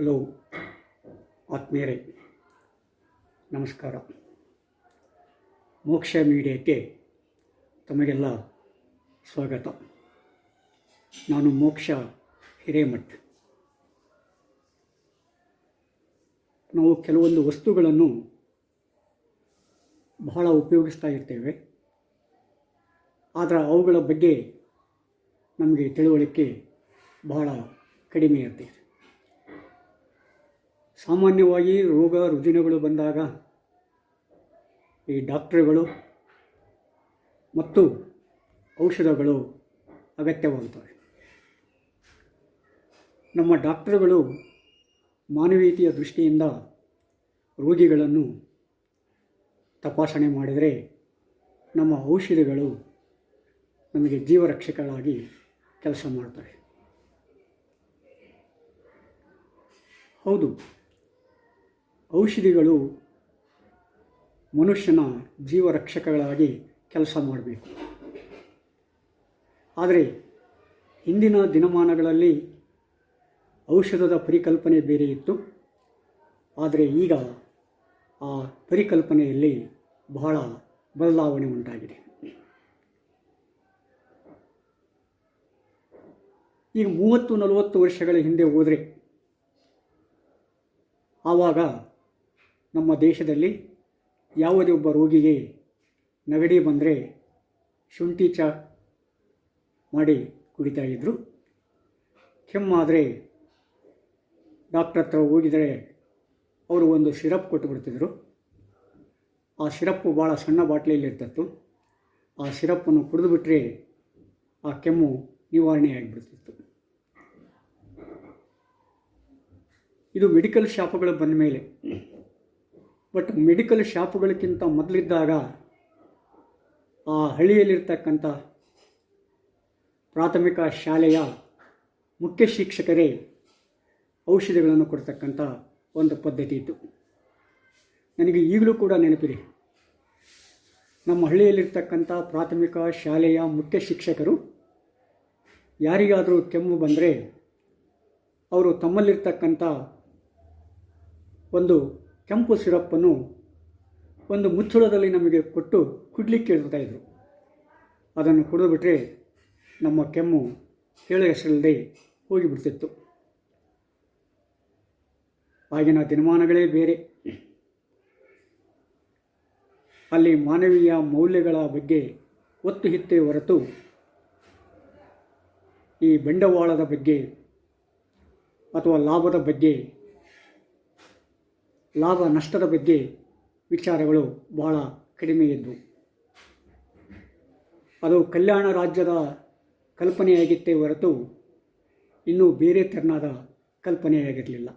Hello ಆತ್ಮೀಯರೇ, ನಮಸ್ಕಾರ. ಮೋಕ್ಷ ಮೀಡಿಯಾಕ್ಕೆ ತಮಗೆಲ್ಲ ಸ್ವಾಗತ. ನಾನು ಮೋಕ್ಷ ಹಿರೇಮಠ್. ನಾವು ಕೆಲವೊಂದು ವಸ್ತುಗಳನ್ನು ಬಹಳ ಉಪಯೋಗಿಸ್ತಾ ಇರ್ತೇವೆ, ಆದರೆ ಅವುಗಳ ಬಗ್ಗೆ ನಮಗೆ ತಿಳುವಳಿಕೆ ಬಹಳ ಕಡಿಮೆ ಇರ್ತದೆ. ಸಾಮಾನ್ಯವಾಗಿ ರೋಗ ರುಜಿನಗಳು ಬಂದಾಗ ಈ ಡಾಕ್ಟ್ರುಗಳು ಮತ್ತು ಔಷಧಗಳು ಅಗತ್ಯವಾಗುತ್ತವೆ. ನಮ್ಮ ಡಾಕ್ಟರ್ಗಳು ಮಾನವೀಯತೆಯ ದೃಷ್ಟಿಯಿಂದ ರೋಗಿಗಳನ್ನು ತಪಾಸಣೆ ಮಾಡಿದರೆ ನಮ್ಮ ಔಷಧಿಗಳು ನಮಗೆ ಜೀವರಕ್ಷಕಗಳಾಗಿ ಕೆಲಸ ಮಾಡ್ತವೆ. ಹೌದು, ಔಷಧಿಗಳು ಮನುಷ್ಯನ ಜೀವರಕ್ಷಕಗಳಾಗಿ ಕೆಲಸ ಮಾಡಬೇಕು. ಆದರೆ ಹಿಂದಿನ ದಿನಮಾನಗಳಲ್ಲಿ ಔಷಧದ ಪರಿಕಲ್ಪನೆ ಬೇರೆ ಇತ್ತು. ಆದರೆ ಈಗ ಆ ಪರಿಕಲ್ಪನೆಯಲ್ಲಿ ಬಹಳ ಬದಲಾವಣೆ ಉಂಟಾಗಿದೆ. ಈಗ 30-40 ವರ್ಷಗಳ ಹಿಂದೆ ಹೋದರೆ ಆವಾಗ ನಮ್ಮ ದೇಶದಲ್ಲಿ ಯಾವುದೇ ಒಬ್ಬ ರೋಗಿಗೆ ನೆಗಡಿ ಬಂದರೆ ಶುಂಠಿ ಚಹಾ ಮಾಡಿ ಕುಡಿತಾಯಿದ್ರು. ಕೆಮ್ಮಾದರೆ ಡಾಕ್ಟ್ರ್ ಹತ್ರ ಹೋಗಿದರೆ ಅವರು ಒಂದು ಸಿರಪ್ ಕೊಟ್ಟುಬಿಡ್ತಿದ್ರು. ಆ ಸಿರಪ್ಪು ಭಾಳ ಸಣ್ಣ ಬಾಟ್ಲಿಯಲ್ಲಿರ್ತಿತ್ತು. ಆ ಸಿರಪ್ಪನ್ನು ಕುಡಿದುಬಿಟ್ರೆ ಆ ಕೆಮ್ಮು ನಿವಾರಣೆ ಆಗಿಬಿಡ್ತಿತ್ತು. ಇದು ಮೆಡಿಕಲ್ ಶಾಪುಗಳು ಬಂದ ಮೇಲೆ. ಬಟ್ ಮೆಡಿಕಲ್ ಶಾಪುಗಳಕ್ಕಿಂತ ಮೊದಲಿದ್ದಾಗ ಆ ಹಳ್ಳಿಯಲ್ಲಿರ್ತಕ್ಕಂಥ ಪ್ರಾಥಮಿಕ ಶಾಲೆಯ ಮುಖ್ಯ ಶಿಕ್ಷಕರೇ ಔಷಧಿಗಳನ್ನು ಕೊಡ್ತಕ್ಕಂಥ ಒಂದು ಪದ್ಧತಿ ಇತ್ತು. ನನಗೆ ಈಗಲೂ ಕೂಡ ನೆನಪಿದೆ. ನಮ್ಮ ಹಳ್ಳಿಯಲ್ಲಿರ್ತಕ್ಕಂಥ ಪ್ರಾಥಮಿಕ ಶಾಲೆಯ ಮುಖ್ಯ ಶಿಕ್ಷಕರು ಯಾರಿಗಾದರೂ ಕೆಮ್ಮು ಬಂದರೆ ಅವರು ತಮ್ಮಲ್ಲಿರ್ತಕ್ಕಂಥ ಒಂದು ಕೆಂಪು ಸಿರಪ್ಪನ್ನು ಒಂದು ಮುಚ್ಚಳದಲ್ಲಿ ನಮಗೆ ಕೊಟ್ಟು ಕುಡ್ಲಿಕ್ಕೆ ಹೇಳ್ತಾಯಿದ್ರು. ಅದನ್ನು ಕುಡಿದುಬಿಟ್ರೆ ನಮ್ಮ ಕೆಮ್ಮು ಹೇಳೋ ಹೆಸರಿಲ್ಲದೆ ಹೋಗಿಬಿಡ್ತಿತ್ತು. ಆಗಿನ ದಿನಮಾನಗಳೇ ಬೇರೆ. ಅಲ್ಲಿ ಮಾನವೀಯ ಮೌಲ್ಯಗಳ ಬಗ್ಗೆ ಒತ್ತು ಹಿತ್ತೆ ಹೊರತು ಈ ಬಂಡವಾಳದ ಬಗ್ಗೆ ಅಥವಾ ಲಾಭದ ಬಗ್ಗೆ, ಲಾಭ ನಷ್ಟದ ಬಗ್ಗೆ ವಿಚಾರಗಳು ಬಹಳ ಕಡಿಮೆ ಇದ್ದವು. ಅದು ಕಲ್ಯಾಣ ರಾಜ್ಯದ ಕಲ್ಪನೆಯಾಗಿತ್ತೇ ಹೊರತು ಇನ್ನೂ ಬೇರೆ ತೆರನಾದ ಕಲ್ಪನೆಯಾಗಿರಲಿಲ್ಲ.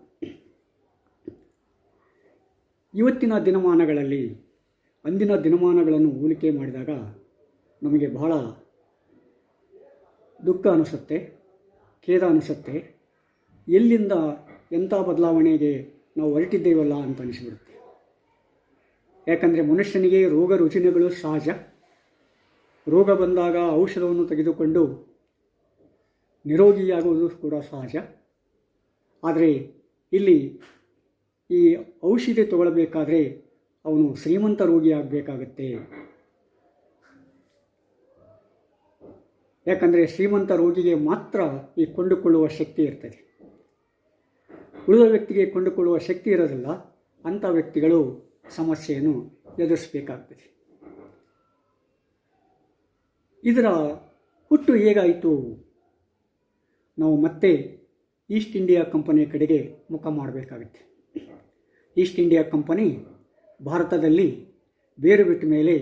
ಇವತ್ತಿನ ದಿನಮಾನಗಳಲ್ಲಿ ಅಂದಿನ ದಿನಮಾನಗಳನ್ನು ಹೋಲಿಕೆ ಮಾಡಿದಾಗ ನಮಗೆ ಬಹಳ ದುಃಖ ಅನಿಸುತ್ತೆ, ಖೇದ ಅನಿಸುತ್ತೆ. ಎಲ್ಲಿಂದ ಎಂಥ ಬದಲಾವಣೆಗೆ ನಾವು ಹೊರಟಿದ್ದೇವಲ್ಲ ಅಂತ ಅನಿಸಿಬಿಡುತ್ತೆ. ಯಾಕಂದರೆ ಮನುಷ್ಯನಿಗೆ ರೋಗ ರುಜಿನಗಳು ಸಹಜ. ರೋಗ ಬಂದಾಗ ಔಷಧವನ್ನು ತೆಗೆದುಕೊಂಡು ನಿರೋಗಿಯಾಗುವುದು ಕೂಡ ಸಹಜ. ಆದರೆ ಇಲ್ಲಿ ಈ ಔಷಧಿ ತಗೊಳ್ಬೇಕಾದ್ರೆ ಅವನು ಶ್ರೀಮಂತ ರೋಗಿ ಆಗಬೇಕಾಗತ್ತೆ. ಯಾಕಂದರೆ ಶ್ರೀಮಂತ ರೋಗಿಗೆ ಮಾತ್ರ ಈ ಕೊಂಡುಕೊಳ್ಳುವ ಶಕ್ತಿ ಇರ್ತದೆ. ಉಳಿದ ವ್ಯಕ್ತಿಗೆ ಕೊಂಡುಕೊಳ್ಳುವ ಶಕ್ತಿ ಇರೋದಿಲ್ಲ. ಅಂಥ ವ್ಯಕ್ತಿಗಳು ಸಮಸ್ಯೆಯನ್ನು ಎದುರಿಸಬೇಕಾಗ್ತದೆ. ಇದರ ಹುಟ್ಟು ಹೇಗಾಯಿತು? ನಾವು ಮತ್ತೆ ಈಸ್ಟ್ ಇಂಡಿಯಾ ಕಂಪನಿಯ ಕಡೆಗೆ ಮುಖ ಮಾಡಬೇಕಾಗುತ್ತೆ. ಈಸ್ಟ್ ಇಂಡಿಯಾ ಕಂಪನಿ ಭಾರತದಲ್ಲಿ ಬೇರು ಬಿಟ್ಟ ಮೇಲೆ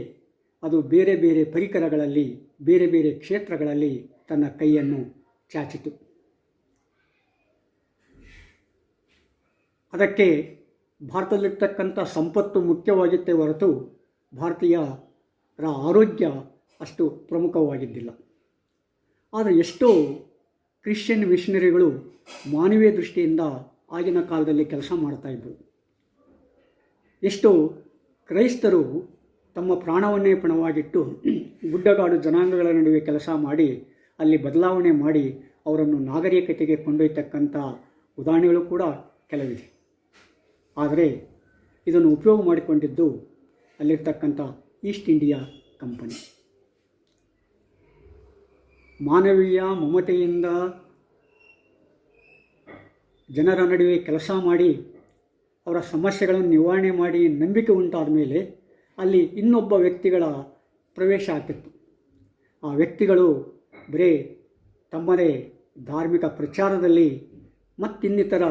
ಅದು ಬೇರೆ ಬೇರೆ ಪರಿಕರಗಳಲ್ಲಿ, ಬೇರೆ ಬೇರೆ ಕ್ಷೇತ್ರಗಳಲ್ಲಿ ತನ್ನ ಕೈಯನ್ನು ಚಾಚಿತು. ಅದಕ್ಕೆ ಭಾರತದಲ್ಲಿರ್ತಕ್ಕಂಥ ಸಂಪತ್ತು ಮುಖ್ಯವಾಗಿತ್ತೇ ಹೊರತು ಭಾರತೀಯರ ಆರೋಗ್ಯ ಅಷ್ಟು ಪ್ರಮುಖವಾಗಿದ್ದಿಲ್ಲ. ಆದರೆ ಎಷ್ಟೋ ಕ್ರಿಶ್ಚಿಯನ್ ಮಿಷನರಿಗಳು ಮಾನವೀಯ ದೃಷ್ಟಿಯಿಂದ ಆಗಿನ ಕಾಲದಲ್ಲಿ ಕೆಲಸ ಮಾಡ್ತಾಯಿದ್ರು. ಎಷ್ಟೋ ಕ್ರೈಸ್ತರು ತಮ್ಮ ಪ್ರಾಣವನ್ನೇ ಪಣವಾಗಿಟ್ಟು ಗುಡ್ಡಗಾಡು ಜನಾಂಗಗಳ ನಡುವೆ ಕೆಲಸ ಮಾಡಿ ಅಲ್ಲಿ ಬದಲಾವಣೆ ಮಾಡಿ ಅವರನ್ನು ನಾಗರಿಕತೆಗೆ ಕೊಂಡೊಯ್ತಕ್ಕಂಥ ಉದಾಹರಣೆಗಳು ಕೂಡ ಕೆಲವಿದೆ. ಆದರೆ ಇದನ್ನು ಉಪಯೋಗ ಮಾಡಿಕೊಂಡಿದ್ದು ಅಲ್ಲಿರ್ತಕ್ಕಂಥ ಈಸ್ಟ್ ಇಂಡಿಯಾ ಕಂಪನಿ. ಮಾನವೀಯ ಮಮತೆಯಿಂದ ಜನರ ನಡುವೆ ಕೆಲಸ ಮಾಡಿ ಅವರ ಸಮಸ್ಯೆಗಳನ್ನು ನಿವಾರಣೆ ಮಾಡಿ ನಂಬಿಕೆ ಉಂಟಾದ ಮೇಲೆ ಅಲ್ಲಿ ಇನ್ನೊಬ್ಬ ವ್ಯಕ್ತಿಗಳ ಪ್ರವೇಶ ಆಗ್ತಿತ್ತು. ಆ ವ್ಯಕ್ತಿಗಳು ಬರೀ ತಮ್ಮದೇ ಧಾರ್ಮಿಕ ಪ್ರಚಾರದಲ್ಲಿ ಮತ್ತಿನ್ನಿತರ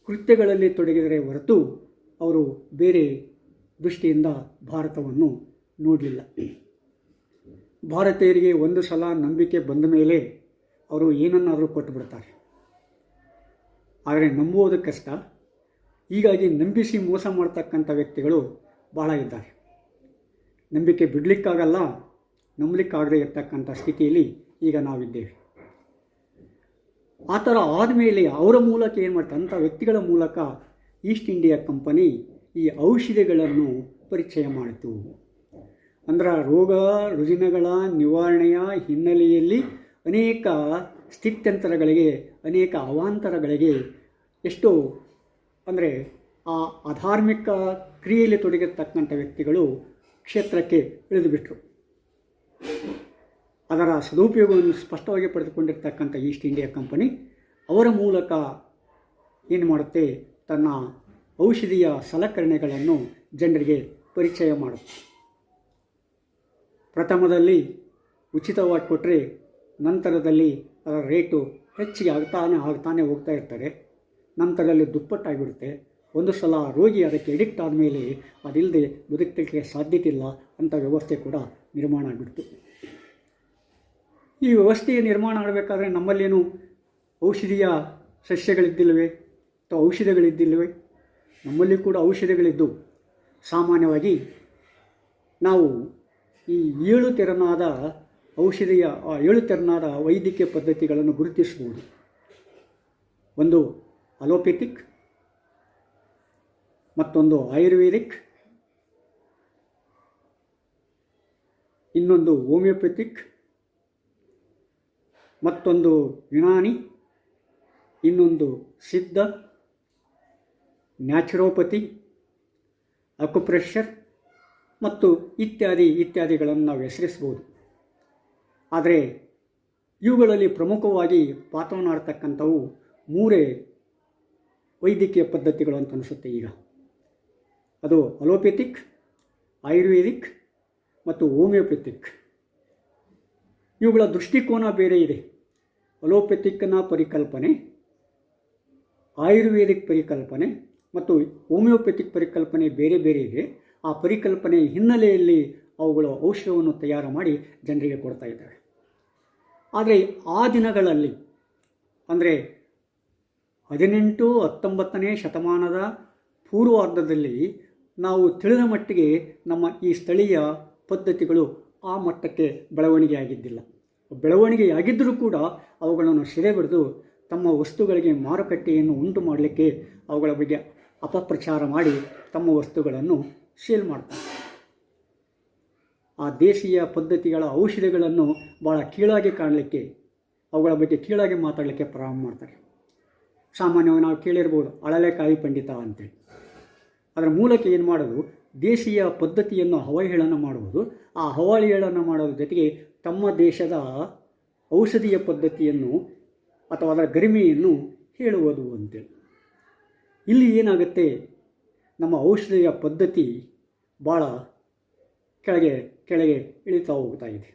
ಕೃತ್ಯಗಳಲ್ಲಿ ತೊಡಗಿದರೆ ಹೊರತು ಅವರು ಬೇರೆ ದೃಷ್ಟಿಯಿಂದ ಭಾರತವನ್ನು ನೋಡಲಿಲ್ಲ. ಭಾರತೀಯರಿಗೆ ಒಂದು ಸಲ ನಂಬಿಕೆ ಬಂದ ಮೇಲೆ ಅವರು ಏನನ್ನಾದರೂ ಕೊಟ್ಟುಬಿಡ್ತಾರೆ. ಆದರೆ ನಂಬುವುದು ಕಷ್ಟ. ಹೀಗಾಗಿ ನಂಬಿಸಿ ಮೋಸ ಮಾಡ್ತಕ್ಕಂಥ ವ್ಯಕ್ತಿಗಳು ಭಾಳ ಇದ್ದಾರೆ. ನಂಬಿಕೆ ಬಿಡಲಿಕ್ಕಾಗಲ್ಲ, ನಂಬಲಿಕ್ಕಾಗದೇ ಇರ್ತಕ್ಕಂಥ ಸ್ಥಿತಿಯಲ್ಲಿ ಈಗ ನಾವಿದ್ದೇವೆ. ಆ ಥರ ಆದಮೇಲೆ ಅವರ ಮೂಲಕ ಏನು ಮಾಡ್ತಾರೆ, ಅಂಥ ವ್ಯಕ್ತಿಗಳ ಮೂಲಕ ಈಸ್ಟ್ ಇಂಡಿಯಾ ಕಂಪನಿ ಈ ಔಷಧಿಗಳನ್ನು ಪರಿಚಯ ಮಾಡಿತು. ಅಂದ್ರೆ ರೋಗ ರುಜಿನಗಳ ನಿವಾರಣೆಯ ಹಿನ್ನೆಲೆಯಲ್ಲಿ ಅನೇಕ ಸ್ಥಿತ್ಯಂತರಗಳಿಗೆ, ಅನೇಕ ಅವಾಂತರಗಳಿಗೆ ಎಷ್ಟೋ ಅಂದರೆ ಆ ಅಧಾರ್ಮಿಕ ಕ್ರಿಯೆಯಲ್ಲಿ ತೊಡಗಿರ್ತಕ್ಕಂಥ ವ್ಯಕ್ತಿಗಳು ಕ್ಷೇತ್ರಕ್ಕೆ ಇಳಿದುಬಿಟ್ರು. ಅದರ ಸದುಪಯೋಗವನ್ನು ಸ್ಪಷ್ಟವಾಗಿ ಪಡೆದುಕೊಂಡಿರ್ತಕ್ಕಂಥ ಈಸ್ಟ್ ಇಂಡಿಯಾ ಕಂಪನಿ ಅವರ ಮೂಲಕ ಏನು ಮಾಡುತ್ತೆ, ತನ್ನ ಔಷಧಿಯ ಸಲಕರಣೆಗಳನ್ನು ಜನರಿಗೆ ಪರಿಚಯ ಮಾಡುತ್ತೆ. ಪ್ರಥಮದಲ್ಲಿ ಉಚಿತವಾಗಿ ಕೊಟ್ಟರೆ ನಂತರದಲ್ಲಿ ಅದರ ರೇಟು ಹೆಚ್ಚಿಗೆ ಆಗ್ತಾನೆ ಹೋಗ್ತಾ ಇರ್ತಾರೆ. ನಂತರದಲ್ಲಿ ದುಪ್ಪಟ್ಟಾಗಿಬಿಡುತ್ತೆ. ಒಂದು ಸಲ ರೋಗಿ ಅದಕ್ಕೆ ಎಡಿಕ್ಟ್ ಆದಮೇಲೆ ಅದಿಲ್ಲದೆ ಬದುಕಲಿಕ್ಕೆ ಸಾಧ್ಯತೆ ಇಲ್ಲ ಅಂಥ ವ್ಯವಸ್ಥೆ ಕೂಡ ನಿರ್ಮಾಣ ಆಗಿಬಿಡ್ತು. ಈ ವ್ಯವಸ್ಥೆಯ ನಿರ್ಮಾಣ ಆಗಬೇಕಾದ್ರೆ ನಮ್ಮಲ್ಲೇನು ಔಷಧೀಯ ಸಸ್ಯಗಳಿದ್ದಿಲ್ಲವೇ ಅಥವಾ ಔಷಧಿಗಳಿದ್ದಿಲ್ಲವೇ? ನಮ್ಮಲ್ಲಿ ಕೂಡ ಔಷಧಿಗಳಿದ್ದು ಸಾಮಾನ್ಯವಾಗಿ ನಾವು ಈ 7 ತೆರನಾದ ಔಷಧಿಯ 7 ತೆರನಾದ ವೈದ್ಯಕೀಯ ಪದ್ಧತಿಗಳನ್ನು ಗುರುತಿಸಬಹುದು. ಒಂದು ಅಲೋಪೆಥಿಕ್, ಮತ್ತೊಂದು ಆಯುರ್ವೇದಿಕ್, ಇನ್ನೊಂದು ಹೋಮಿಯೋಪೆಥಿಕ್, ಮತ್ತೊಂದು ಯುನಾನಿ, ಇನ್ನೊಂದು ಸಿದ್ಧ, ನ್ಯಾಚುರೋಪತಿ, ಅಕ್ಯುಪ್ರೆಷರ್ ಮತ್ತು ಇತ್ಯಾದಿಗಳನ್ನು ನಾವು ಹೆಸರಿಸ್ಬೋದು. ಆದರೆ ಇವುಗಳಲ್ಲಿ ಪ್ರಮುಖವಾಗಿ ಪಾತ್ರವನ್ನು ಆಡ್ತಕ್ಕಂಥವು 3 ವೈದ್ಯಕೀಯ ಪದ್ಧತಿಗಳು ಅಂತ ಅನಿಸುತ್ತೆ ಈಗ. ಅದು ಅಲೋಪೆಥಿಕ್, ಆಯುರ್ವೇದಿಕ್ ಮತ್ತು ಹೋಮಿಯೋಪೆಥಿಕ್. ಇವುಗಳ ದೃಷ್ಟಿಕೋನ ಬೇರೆ ಇದೆ. ಅಲೋಪೆಥಿಕ್ನ ಪರಿಕಲ್ಪನೆ, ಆಯುರ್ವೇದಿಕ್ ಪರಿಕಲ್ಪನೆ ಮತ್ತು ಹೋಮಿಯೋಪೆಥಿಕ್ ಪರಿಕಲ್ಪನೆ ಬೇರೆ ಬೇರೆ ಇದೆ. ಆ ಪರಿಕಲ್ಪನೆ ಹಿನ್ನೆಲೆಯಲ್ಲಿ ಅವುಗಳು ಔಷಧವನ್ನು ತಯಾರು ಮಾಡಿ ಜನರಿಗೆ ಕೊಡ್ತಾ ಇದ್ದಾರೆ. ಆದರೆ ಆ ದಿನಗಳಲ್ಲಿ ಅಂದರೆ 18-19ನೇ ಶತಮಾನದ ಪೂರ್ವಾರ್ಧದಲ್ಲಿ ನಾವು ತಿಳಿದ ಮಟ್ಟಿಗೆ ನಮ್ಮ ಈ ಸ್ಥಳೀಯ ಪದ್ಧತಿಗಳು ಆ ಮಟ್ಟಕ್ಕೆ ಬೆಳವಣಿಗೆ ಆಗಿದ್ದಿಲ್ಲ. ಬೆಳವಣಿಗೆಯಾಗಿದ್ದರೂ ಕೂಡ ಅವುಗಳನ್ನು ಸೆರೆ ಬಡಿದು ತಮ್ಮ ವಸ್ತುಗಳಿಗೆ ಮಾರುಕಟ್ಟೆಯನ್ನು ಉಂಟು ಮಾಡಲಿಕ್ಕೆ ಅವುಗಳ ಬಗ್ಗೆ ಅಪಪ್ರಚಾರ ಮಾಡಿ ತಮ್ಮ ವಸ್ತುಗಳನ್ನು ಸೇಲ್ ಮಾಡ್ತಾರೆ. ಆ ದೇಶೀಯ ಪದ್ಧತಿಗಳ ಔಷಧಿಗಳನ್ನು ಭಾಳ ಕೀಳಾಗಿ ಕಾಣಲಿಕ್ಕೆ, ಅವುಗಳ ಬಗ್ಗೆ ಕೀಳಾಗಿ ಮಾತಾಡಲಿಕ್ಕೆ ಪ್ರಾರಂಭ ಮಾಡ್ತಾರೆ. ಸಾಮಾನ್ಯವಾಗಿ ನಾವು ಕೇಳಿರ್ಬೋದು ಅಳಲೆಕಾಯಿ ಪಂಡಿತ ಅಂತೇಳಿ. ಅದರ ಮೂಲಕ ಏನು ಮಾಡೋದು, ದೇಶೀಯ ಪದ್ಧತಿಯನ್ನು ಹವಾಹೇಳನ ಮಾಡುವುದು. ಆ ಹವಾಹೇಳನ ಮಾಡೋದ್ರ ಜೊತೆಗೆ ತಮ್ಮ ದೇಶದ ಔಷಧೀಯ ಪದ್ಧತಿಯನ್ನು ಅಥವಾ ಅದರ ಗರಿಮೆಯನ್ನು ಹೇಳುವುದು ಅಂತೇಳಿ. ಇಲ್ಲಿ ಏನಾಗುತ್ತೆ, ನಮ್ಮ ಔಷಧೀಯ ಪದ್ಧತಿ ಭಾಳ ಕೆಳಗೆ ಇಳಿತಾ ಹೋಗ್ತಾ ಇದೆ.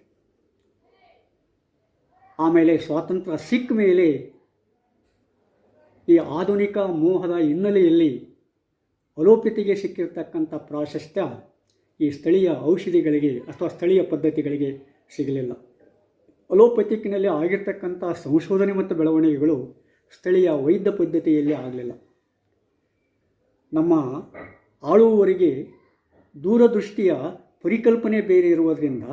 ಆಮೇಲೆ ಸ್ವಾತಂತ್ರ್ಯ ಸಿಕ್ಕ ಮೇಲೆ ಈ ಆಧುನಿಕ ಮೋಹದ ಹಿನ್ನೆಲೆಯಲ್ಲಿ ಅಲೋಪತಿಗೆ ಸಿಕ್ಕಿರ್ತಕ್ಕಂಥ ಪ್ರಾಶಸ್ತ್ಯ ಈ ಸ್ಥಳೀಯ ಔಷಧಿಗಳಿಗೆ ಅಥವಾ ಸ್ಥಳೀಯ ಪದ್ಧತಿಗಳಿಗೆ ಸಿಗಲಿಲ್ಲ. ಅಲೋಪತಿಕ್ನಲ್ಲಿ ಆಗಿರ್ತಕ್ಕಂಥ ಸಂಶೋಧನೆ ಮತ್ತು ಬೆಳವಣಿಗೆಗಳು ಸ್ಥಳೀಯ ವೈದ್ಯ ಪದ್ಧತಿಯಲ್ಲಿ ಆಗಲಿಲ್ಲ. ನಮ್ಮ ಆಳುವವರಿಗೆ ದೂರದೃಷ್ಟಿಯ ಪರಿಕಲ್ಪನೆ ಬೇರೆ ಇರುವುದರಿಂದ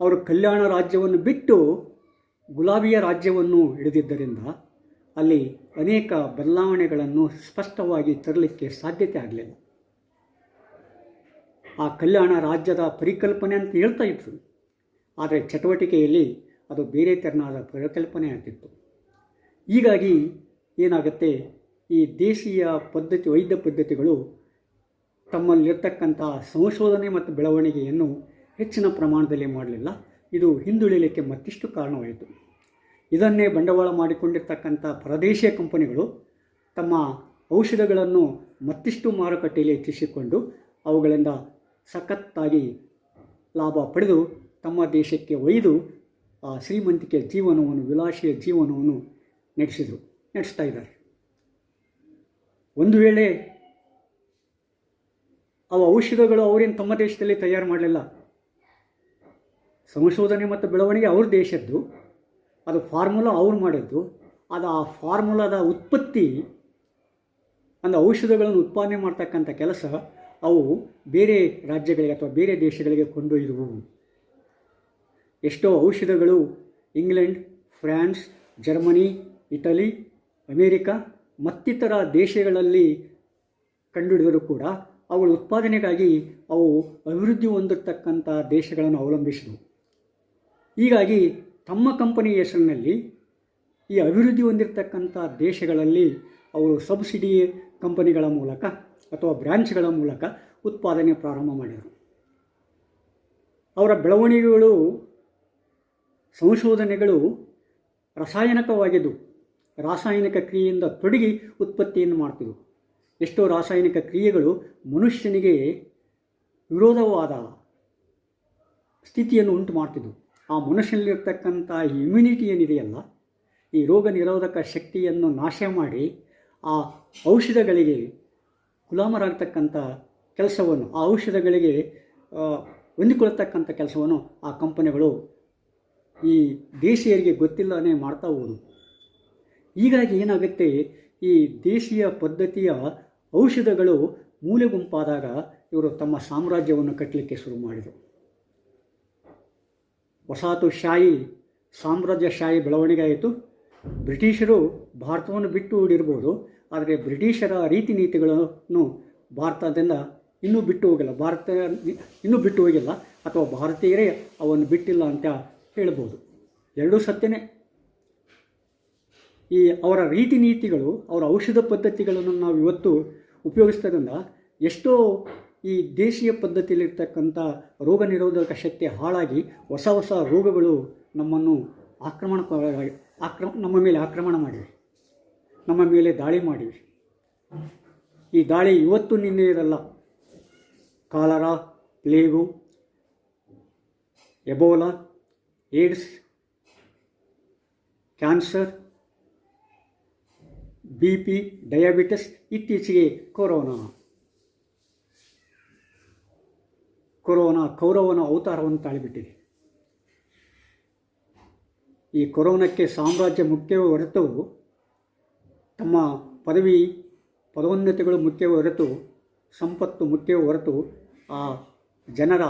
ಅವರು ಕಲ್ಯಾಣ ರಾಜ್ಯವನ್ನು ಬಿಟ್ಟು ಗುಲಾಬಿಯ ರಾಜ್ಯವನ್ನು ಹಿಡಿದಿದ್ದರಿಂದ ಅಲ್ಲಿ ಅನೇಕ ಬದಲಾವಣೆಗಳನ್ನು ಸ್ಪಷ್ಟವಾಗಿ ತರಲಿಕ್ಕೆ ಸಾಧ್ಯತೆ ಆಗಲಿಲ್ಲ. ಆ ಕಲ್ಯಾಣ ರಾಜ್ಯದ ಪರಿಕಲ್ಪನೆ ಅಂತ ಹೇಳ್ತಾ ಇದ್ರು, ಆದರೆ ಚಟುವಟಿಕೆಯಲ್ಲಿ ಅದು ಬೇರೆ ತೆರನಾದ ಪರಿಕಲ್ಪನೆ ಆಗ್ತಿತ್ತು. ಹೀಗಾಗಿ ಏನಾಗುತ್ತೆ, ಈ ದೇಶೀಯ ವೈದ್ಯ ಪದ್ಧತಿಗಳು ತಮ್ಮಲ್ಲಿರ್ತಕ್ಕಂಥ ಸಂಶೋಧನೆ ಮತ್ತು ಬೆಳವಣಿಗೆಯನ್ನು ಹೆಚ್ಚಿನ ಪ್ರಮಾಣದಲ್ಲಿ ಮಾಡಲಿಲ್ಲ. ಇದು ಹಿಂದುಳಿಯಲಿಕ್ಕೆ ಮತ್ತಿಷ್ಟು ಕಾರಣವಾಯಿತು. ಇದನ್ನೇ ಬಂಡವಾಳ ಮಾಡಿಕೊಂಡಿರ್ತಕ್ಕಂಥ ಪರದೇಶೀಯ ಕಂಪನಿಗಳು ತಮ್ಮ ಔಷಧಗಳನ್ನು ಮತ್ತಿಷ್ಟು ಮಾರುಕಟ್ಟೆಯಲ್ಲಿ ಹೆಚ್ಚಿಸಿಕೊಂಡು ಅವುಗಳಿಂದ ಸಖತ್ತಾಗಿ ಲಾಭ ಪಡೆದು ತಮ್ಮ ದೇಶಕ್ಕೆ ಒಯ್ದು ಆ ಶ್ರೀಮಂತಿಕೆ ಜೀವನವನ್ನು, ವಿಲಾಸಿಯ ಜೀವನವನ್ನು ನಡೆಸ್ತಾ ಇದ್ದಾರೆ. ಒಂದು ವೇಳೆ ಅವು ಔಷಧಗಳು ಅವರೇನು ತಮ್ಮ ದೇಶದಲ್ಲಿ ತಯಾರು ಮಾಡಲಿಲ್ಲ. ಸಂಶೋಧನೆ ಮತ್ತು ಬೆಳವಣಿಗೆ ಅವ್ರ ದೇಶದ್ದು, ಅದು ಫಾರ್ಮುಲಾ ಅವ್ರು ಮಾಡಿದ್ದು. ಅದು ಆ ಫಾರ್ಮುಲಾದ ಉತ್ಪತ್ತಿ ಅಂದರೆ ಔಷಧಗಳನ್ನು ಉತ್ಪಾದನೆ ಮಾಡ್ತಕ್ಕಂಥ ಕೆಲಸ ಅವು ಬೇರೆ ರಾಜ್ಯಗಳಿಗೆ ಅಥವಾ ಬೇರೆ ದೇಶಗಳಿಗೆ ಕೊಂಡೊಯ್ದವು. ಎಷ್ಟೋ ಔಷಧಗಳು England, France, Germany, Italy, America ಮತ್ತಿತರ ದೇಶಗಳಲ್ಲಿ ಕಂಡುಹಿಡಿದರೂ ಕೂಡ ಅವುಗಳ ಉತ್ಪಾದನೆಗಾಗಿ ಅವು ಅಭಿವೃದ್ಧಿ ಹೊಂದಿರತಕ್ಕಂಥ ದೇಶಗಳನ್ನು ಅವಲಂಬಿಸಿದವು. ಹೀಗಾಗಿ ತಮ್ಮ ಕಂಪನಿ ಹೆಸರಿನಲ್ಲಿ ಈ ಅಭಿವೃದ್ಧಿ ಹೊಂದಿರತಕ್ಕಂಥ ದೇಶಗಳಲ್ಲಿ ಅವರು ಸಬ್ಸಿಡಿ ಕಂಪನಿಗಳ ಮೂಲಕ ಅಥವಾ ಬ್ರ್ಯಾಂಚ್ಗಳ ಮೂಲಕ ಉತ್ಪಾದನೆ ಪ್ರಾರಂಭ ಮಾಡಿದರು. ಅವರ ಬೆಳವಣಿಗೆಗಳು, ಸಂಶೋಧನೆಗಳು ರಾಸಾಯನಿಕವಾಗಿದ್ದು ರಾಸಾಯನಿಕ ಕ್ರಿಯೆಯಿಂದ ತೊಡಗಿ ಉತ್ಪತ್ತಿಯನ್ನು ಮಾಡ್ತಿದ್ವು. ಎಷ್ಟೋ ರಾಸಾಯನಿಕ ಕ್ರಿಯೆಗಳು ಮನುಷ್ಯನಿಗೆ ವಿರೋಧವಾದ ಸ್ಥಿತಿಯನ್ನು ಉಂಟು ಮಾಡ್ತಿದ್ವು. ಆ ಮನುಷ್ಯನಲ್ಲಿರ್ತಕ್ಕಂಥ ಇಮ್ಯುನಿಟಿ ಏನಿದೆಯಲ್ಲ, ಈ ರೋಗ ನಿರೋಧಕ ಶಕ್ತಿಯನ್ನು ನಾಶ ಮಾಡಿ ಆ ಔಷಧಗಳಿಗೆ ಗುಲಾಮರಾಗ್ತಕ್ಕಂಥ ಕೆಲಸವನ್ನು, ಆ ಔಷಧಗಳಿಗೆ ಹೊಂದಿಕೊಳ್ಳತಕ್ಕಂಥ ಕೆಲಸವನ್ನು ಆ ಕಂಪನಿಗಳು ಈ ದೇಶೀಯರಿಗೆ ಗೊತ್ತಿಲ್ಲದೇ ಮಾಡ್ತಾ ಹೋದು. ಹೀಗಾಗಿ ಏನಾಗುತ್ತೆ, ಈ ದೇಶೀಯ ಪದ್ಧತಿಯ ಔಷಧಗಳು ಮೂಲೆ ಗುಂಪಾದಾಗ ಇವರು ತಮ್ಮ ಸಾಮ್ರಾಜ್ಯವನ್ನು ಕಟ್ಟಲಿಕ್ಕೆ ಶುರು ಮಾಡಿದರು. ವಸಾಹತುಶಾಹಿ, ಸಾಮ್ರಾಜ್ಯಶಾಹಿ ಬೆಳವಣಿಗೆ ಆಯಿತು. ಬ್ರಿಟಿಷರು ಭಾರತವನ್ನು ಬಿಟ್ಟು ಓಡಿರ್ಬೋದು, ಆದರೆ ಬ್ರಿಟಿಷರ ರೀತಿ ನೀತಿಗಳನ್ನು ಭಾರತದಿಂದ ಇನ್ನೂ ಬಿಟ್ಟು ಹೋಗಿಲ್ಲ ಅಥವಾ ಭಾರತೀಯರೇ ಅವನ್ನು ಬಿಟ್ಟಿಲ್ಲ ಅಂತ ಹೇಳ್ಬೋದು. ಎರಡೂ ಸತ್ಯನೇ. ಈ ಅವರ ರೀತಿ ನೀತಿಗಳು, ಅವರ ಔಷಧ ಪದ್ಧತಿಗಳನ್ನು ನಾವು ಇವತ್ತು ಉಪಯೋಗಿಸೋದ್ರಿಂದ ಎಷ್ಟೋ ಈ ದೇಶೀಯ ಪದ್ಧತಿಯಲ್ಲಿರ್ತಕ್ಕಂಥ ರೋಗ ನಿರೋಧಕ ಶಕ್ತಿ ಹಾಳಾಗಿ ಹೊಸ ಹೊಸ ರೋಗಗಳು ನಮ್ಮ ಮೇಲೆ ಆಕ್ರಮಣ ಮಾಡಿವೆ, ನಮ್ಮ ಮೇಲೆ ದಾಳಿ ಮಾಡಿವೆ. ಈ ದಾಳಿ ಇವತ್ತು ನಿನ್ನೆ ಇರಲ್ಲ. Cholera, plague, Ebola, AIDS, cancer, BP, diabetes, ಇತ್ತೀಚೆಗೆ ಕೊರೋನಾ ಕೌರವನ ಅವತಾರವನ್ನು ತಾಳಿಬಿಟ್ಟಿದೆ. ಈ ಕೊರೋನಾಕ್ಕೆ ಸಾಮ್ರಾಜ್ಯ ಮುಖ್ಯವೇ ಹೊರತು, ತಮ್ಮ ಪದೋನ್ನತಿಗಳು ಮುಖ್ಯವೇ ಹೊರತು, ಸಂಪತ್ತು ಮುಖ್ಯವೇ ಹೊರತು ಆ ಜನರ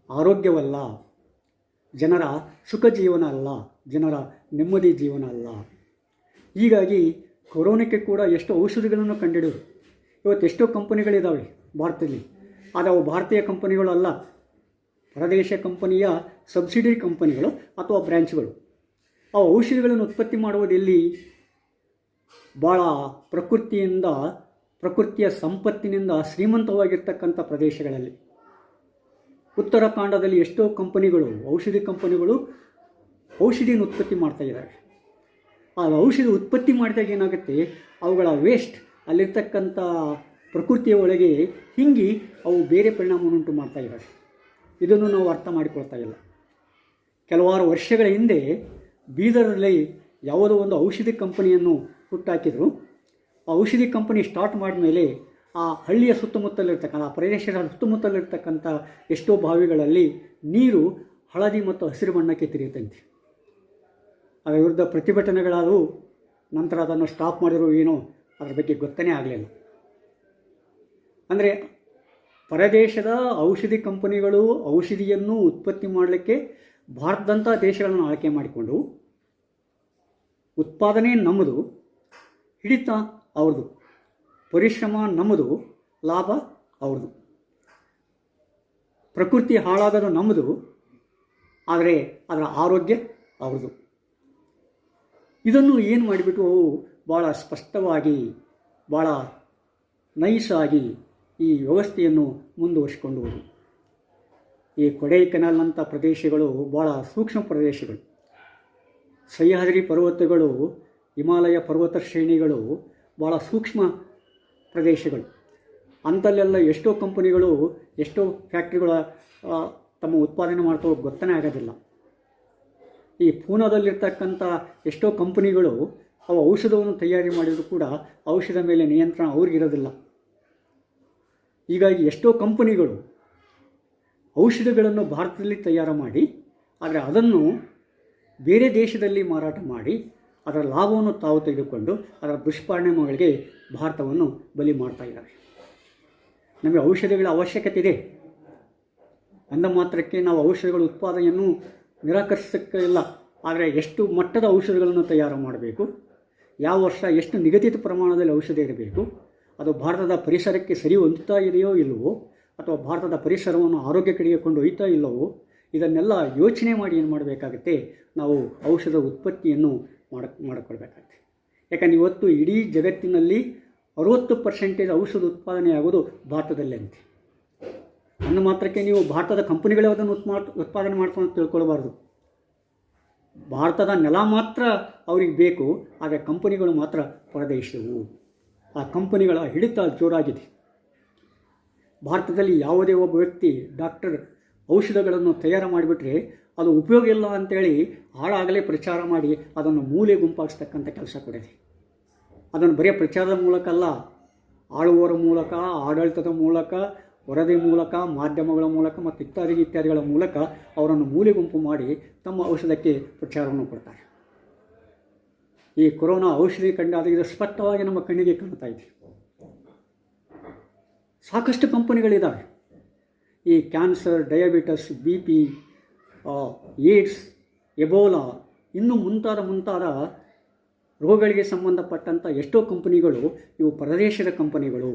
ಆರೋಗ್ಯವಲ್ಲ, ಜನರ ಸುಖ ಜೀವನ ಅಲ್ಲ, ಜನರ ನೆಮ್ಮದಿ ಜೀವನ ಅಲ್ಲ. ಹೀಗಾಗಿ ಕೊರೋನಾಕ್ಕೆ ಕೂಡ ಎಷ್ಟು ಔಷಧಿಗಳನ್ನು ಕಂಡುಹಿಡಿದರು. ಇವತ್ತು ಎಷ್ಟೋ ಕಂಪನಿಗಳಿದ್ದಾವೆ ಭಾರತದಲ್ಲಿ, ಆದರೆ ಅವು ಭಾರತೀಯ ಕಂಪನಿಗಳು ಅಲ್ಲ, ಹೊರದೇಶ ಕಂಪನಿಯ ಸಬ್ಸಿಡಿ ಕಂಪನಿಗಳು ಅಥವಾ ಬ್ರ್ಯಾಂಚ್ಗಳು. ಆ ಔಷಧಿಗಳನ್ನು ಉತ್ಪತ್ತಿ ಮಾಡುವುದು ಎಲ್ಲಿ? ಭಾಳ ಪ್ರಕೃತಿಯ ಸಂಪತ್ತಿನಿಂದ ಶ್ರೀಮಂತವಾಗಿರ್ತಕ್ಕಂಥ ಪ್ರದೇಶಗಳಲ್ಲಿ. ಉತ್ತರಾಖಂಡದಲ್ಲಿ ಎಷ್ಟೋ ಕಂಪನಿಗಳು, ಔಷಧಿ ಕಂಪನಿಗಳು ಔಷಧಿಯನ್ನು ಉತ್ಪತ್ತಿ ಮಾಡ್ತಾಯಿದ್ದಾರೆ. ಆ ಔಷಧಿ ಉತ್ಪತ್ತಿ ಮಾಡಿದಾಗ ಏನಾಗುತ್ತೆ, ಅವುಗಳ ವೇಸ್ಟ್ ಅಲ್ಲಿರ್ತಕ್ಕಂಥ ಪ್ರಕೃತಿಯ ಒಳಗೆ ಹಿಂಗಿ ಅವು ಬೇರೆ ಪರಿಣಾಮವನ್ನುಂಟು ಮಾಡ್ತಾಯಿದ್ದಾರೆ. ಇದನ್ನು ನಾವು ಅರ್ಥ ಮಾಡಿಕೊಳ್ತಾ ಇಲ್ಲ. ಕೆಲವಾರು ವರ್ಷಗಳ ಹಿಂದೆ ಬೀದರಲ್ಲಿ ಯಾವುದೋ ಒಂದು ಔಷಧಿ ಕಂಪನಿಯನ್ನು ಹುಟ್ಟಾಕಿದ್ರು. ಆ ಔಷಧಿ ಕಂಪನಿ ಸ್ಟಾರ್ಟ್ ಮಾಡಿದ್ಮೇಲೆ ಆ ಹಳ್ಳಿಯ ಸುತ್ತಮುತ್ತಲಿರ್ತಕ್ಕಂಥ, ಆ ಪ್ರದೇಶದ ಸುತ್ತಮುತ್ತಲಿರ್ತಕ್ಕಂಥ ಎಷ್ಟೋ ಬಾವಿಗಳಲ್ಲಿ ನೀರು ಹಳದಿ ಮತ್ತು ಹಸಿರು ಬಣ್ಣಕ್ಕೆ ತಿರುಗುತ್ತಂತೆ. ಅದರ ವಿರುದ್ಧ ಪ್ರತಿಭಟನೆಗಳಾದವು. ನಂತರ ಅದನ್ನು ಸ್ಟಾಪ್ ಮಾಡಿರೋ ಏನೋ ಅದರ ಬಗ್ಗೆ ಗೊತ್ತನೇ ಆಗಲಿಲ್ಲ. ಅಂದರೆ ಪರದೇಶದ ಔಷಧಿ ಕಂಪನಿಗಳು ಔಷಧಿಯನ್ನು ಉತ್ಪತ್ತಿ ಮಾಡಲಿಕ್ಕೆ ಭಾರತದಂಥ ದೇಶಗಳನ್ನು ಆಯ್ಕೆ ಮಾಡಿಕೊಂಡು, ಉತ್ಪಾದನೆ ನಮ್ಮದು, ಹಿಡಿತ ಅವ್ರದ್ದು, ಪರಿಶ್ರಮ ನಮ್ಮದು, ಲಾಭ ಅವ್ರದ್ದು. ಪ್ರಕೃತಿ ಹಾಳಾಗೋದು ನಮ್ಮದು, ಆದರೆ ಅದರ ಆರೋಗ್ಯ ಅವ್ರದ್ದು. ಇದನ್ನು ಏನು ಮಾಡಿಬಿಟ್ಟು ಅವು ಭಾಳ ಸ್ಪಷ್ಟವಾಗಿ ಭಾಳ ನೈಸಾಗಿ ಈ ವ್ಯವಸ್ಥೆಯನ್ನು ಮುಂದುವರಿಸಿಕೊಂಡು ಹೋದವು. ಈ ಕೊಡೈಕೆನಾಲ್ನಂಥ ಪ್ರದೇಶಗಳು ಭಾಳ ಸೂಕ್ಷ್ಮ ಪ್ರದೇಶಗಳು. ಸಹ್ಯಾದ್ರಿ ಪರ್ವತಗಳು, ಹಿಮಾಲಯ ಪರ್ವತ ಶ್ರೇಣಿಗಳು ಭಾಳ ಸೂಕ್ಷ್ಮ ಪ್ರದೇಶಗಳು. ಅಂಥಲ್ಲೆಲ್ಲ ಎಷ್ಟೋ ಕಂಪನಿಗಳು, ಎಷ್ಟೋ ಫ್ಯಾಕ್ಟ್ರಿಗಳ ತಮ್ಮ ಉತ್ಪಾದನೆ ಮಾಡ್ತವೆ ಗೊತ್ತನೇ ಆಗೋದಿಲ್ಲ. ಈ ಪೂನಾದಲ್ಲಿರ್ತಕ್ಕಂಥ ಎಷ್ಟೋ ಕಂಪನಿಗಳು ಅವು ಔಷಧವನ್ನು ತಯಾರಿ ಮಾಡಿದರೂ ಕೂಡ ಔಷಧ ಮೇಲೆ ನಿಯಂತ್ರಣ ಅವ್ರಿಗಿರೋದಿಲ್ಲ. ಹೀಗಾಗಿ ಎಷ್ಟೋ ಕಂಪನಿಗಳು ಔಷಧಗಳನ್ನು ಭಾರತದಲ್ಲಿ ತಯಾರು ಮಾಡಿ, ಆದರೆ ಅದನ್ನು ಬೇರೆ ದೇಶದಲ್ಲಿ ಮಾರಾಟ ಮಾಡಿ ಅದರ ಲಾಭವನ್ನು ತಾವು ತೆಗೆದುಕೊಂಡು ಅದರ ದುಷ್ಪರಿಣಾಮಗಳಿಗೆ ಭಾರತವನ್ನು ಬಲಿ ಮಾಡ್ತಾ ಇದ್ದಾರೆ. ನಮಗೆ ಔಷಧಿಗಳ ಅವಶ್ಯಕತೆ ಇದೆ ಅಂದ ಮಾತ್ರಕ್ಕೆ ನಾವು ಔಷಧಿಗಳ ಉತ್ಪಾದನೆಯನ್ನು ನಿರಾಕರಿಸೋಕ್ಕಿಲ್ಲ. ಆದರೆ ಎಷ್ಟು ಮಟ್ಟದ ಔಷಧಿಗಳನ್ನು ತಯಾರು ಮಾಡಬೇಕು, ಯಾವ ವರ್ಷ ಎಷ್ಟು ನಿಗದಿತ ಪ್ರಮಾಣದಲ್ಲಿ ಔಷಧಿ ಇರಬೇಕು, ಅದು ಭಾರತದ ಪರಿಸರಕ್ಕೆ ಸರಿ ಹೊಂದುತ್ತಾ ಇದೆಯೋ ಇಲ್ಲವೋ, ಅಥವಾ ಭಾರತದ ಪರಿಸರವನ್ನು ಆರೋಗ್ಯ ಕಡೆಗೆ ಕೊಂಡು ಒಯ್ತಾ ಇಲ್ಲವೋ, ಇದನ್ನೆಲ್ಲ ಯೋಚನೆ ಮಾಡಿ ಏನು ಮಾಡಬೇಕಾಗುತ್ತೆ, ನಾವು ಔಷಧ ಉತ್ಪತ್ತಿಯನ್ನು ಮಾಡಿಕೊಳ್ಬೇಕಾಗುತ್ತೆ. ಯಾಕಂದರೆ ಇವತ್ತು ಇಡೀ ಜಗತ್ತಿನಲ್ಲಿ 60% ಔಷಧ ಉತ್ಪಾದನೆ ಆಗೋದು ಭಾರತದಲ್ಲೇ ಅಂತೆ. ಅಂದ ಮಾತ್ರಕ್ಕೆ ನೀವು ಭಾರತದ ಕಂಪನಿಗಳೇ ಅದನ್ನು ಉತ್ಪಾದನೆ ಮಾಡ್ಕೊಂಡು ತಿಳ್ಕೊಳ್ಬಾರ್ದು. ಭಾರತದ ನೆಲ ಮಾತ್ರ ಅವ್ರಿಗೆ ಬೇಕು, ಆದರೆ ಕಂಪನಿಗಳು ಮಾತ್ರ ಹೊರದೇಶವು. ಆ ಕಂಪನಿಗಳ ಹಿಡಿತ ಜೋರಾಗಿದೆ. ಭಾರತದಲ್ಲಿ ಯಾವುದೇ ಒಬ್ಬ ವ್ಯಕ್ತಿ ಡಾಕ್ಟರ್ ಔಷಧಗಳನ್ನು ತಯಾರು ಮಾಡಿಬಿಟ್ರೆ ಅದು ಉಪಯೋಗ ಇಲ್ಲ ಅಂತೇಳಿ ಹಾಳಾಗಲೇ ಪ್ರಚಾರ ಮಾಡಿ ಅದನ್ನು ಮೂಲೆ ಗುಂಪಾಗಿಸ್ತಕ್ಕಂಥ ಕೆಲಸ ಕೊಡಿದೆ. ಅದನ್ನು ಬರೀ ಪ್ರಚಾರದ ಮೂಲಕ ಅಲ್ಲ, ಆಳುವವರ ಮೂಲಕ, ಆಡಳಿತದ ಮೂಲಕ, ವರದಿ ಮೂಲಕ, ಮಾಧ್ಯಮಗಳ ಮೂಲಕ ಮತ್ತು ಇತ್ಯಾದಿಗಳ ಮೂಲಕ ಅವರನ್ನು ಮೂಲೆ ಗುಂಪು ಮಾಡಿ ತಮ್ಮ ಔಷಧಕ್ಕೆ ಪ್ರಚಾರವನ್ನು ಕೊಡ್ತಾರೆ. ಈ ಕೊರೋನಾ ಔಷಧಿ ಕಂಡಾಗ ಇದು ಸ್ಪಷ್ಟವಾಗಿ ನಮ್ಮ ಕಣ್ಣಿಗೆ ಕಾಣ್ತಾ ಇದೆ. ಸಾಕಷ್ಟು ಕಂಪನಿಗಳಿದ್ದಾವೆ. ಈ ಕ್ಯಾನ್ಸರ್, ಡಯಾಬಿಟಸ್, BP, ಏಡ್ಸ್, ಎಬೋಲಾ ಇನ್ನೂ ಮುಂತಾದ ರೋಗಗಳಿಗೆ ಸಂಬಂಧಪಟ್ಟಂಥ ಎಷ್ಟೋ ಕಂಪನಿಗಳು ಇವು ಪರದೇಶದ ಕಂಪನಿಗಳು.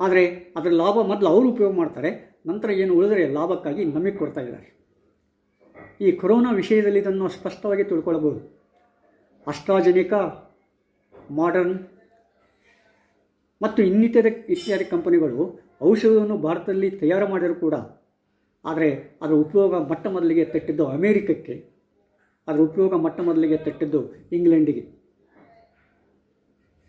ಆದರೆ ಅದರ ಲಾಭ ಮೊದಲು ಅವರು ಉಪಯೋಗ ಮಾಡ್ತಾರೆ, ನಂತರ ಏನು ಉಳಿದರೆ ಲಾಭಕ್ಕಾಗಿ ನಮಗೆ ಕೊಡ್ತಾ ಇದ್ದಾರೆ. ಈ ಕೊರೋನಾ ವಿಷಯದಲ್ಲಿ ಇದನ್ನು ಸ್ಪಷ್ಟವಾಗಿ ತಿಳ್ಕೊಳ್ಬೋದು. ಅಸ್ಟ್ರಾಜೆನಿಕಾ, ಮಾಡರ್ನ್ ಮತ್ತು ಇತ್ಯಾದಿ ಕಂಪನಿಗಳು ಔಷಧವನ್ನು ಭಾರತದಲ್ಲಿ ತಯಾರು ಮಾಡಿದರೂ ಕೂಡ, ಆದರೆ ಅದರ ಉಪಯೋಗ ಮೊಟ್ಟ ಮೊದಲಿಗೆ ತಟ್ಟಿದ್ದು ಅಮೇರಿಕಕ್ಕೆ, ಅದರ ಉಪಯೋಗ ಮೊಟ್ಟ ಮೊದಲಿಗೆ ತಟ್ಟಿದ್ದು ಇಂಗ್ಲೆಂಡಿಗೆ.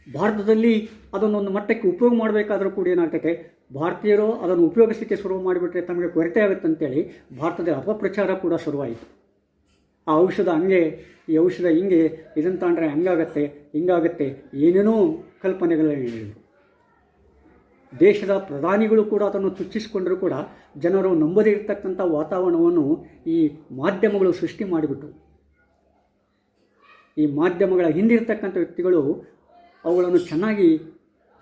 ಭಾರತದಲ್ಲಿ ಅದನ್ನೊಂದು ಮಟ್ಟಕ್ಕೆ ಉಪಯೋಗ ಮಾಡಬೇಕಾದ್ರೂ ಕೂಡ ಏನಾಗ್ತೈತೆ, ಭಾರತೀಯರು ಅದನ್ನು ಉಪಯೋಗಿಸಲಿಕ್ಕೆ ಶುರು ಮಾಡಿಬಿಟ್ರೆ ತಮಗೆ ಕೊರತೆ ಆಗುತ್ತಂತೇಳಿ ಭಾರತದ ಅಪಪ್ರಚಾರ ಕೂಡ ಶುರುವಾಯಿತು. ಆ ಔಷಧ ಹಂಗೆ, ಈ ಔಷಧ ಹಿಂಗೆ, ಇದನ್ನು ತಗೊಂಡ್ರೆ ಹಂಗಾಗತ್ತೆ, ಹಿಂಗಾಗತ್ತೆ, ಏನೇನೋ ಕಲ್ಪನೆಗಳನ್ನು ಹೇಳಿದರು. ದೇಶದ ಪ್ರಧಾನಿಗಳು ಕೂಡ ಅದನ್ನು ತುಚ್ಛಿಸಿಕೊಂಡರೂ ಕೂಡ ಜನರು ನಂಬದೇ ಇರತಕ್ಕಂಥ ವಾತಾವರಣವನ್ನು ಈ ಮಾಧ್ಯಮಗಳು ಸೃಷ್ಟಿ ಮಾಡಿಬಿಟ್ಟು, ಈ ಮಾಧ್ಯಮಗಳ ಹಿಂದಿರ್ತಕ್ಕಂಥ ವ್ಯಕ್ತಿಗಳು ಅವುಗಳನ್ನು ಚೆನ್ನಾಗಿ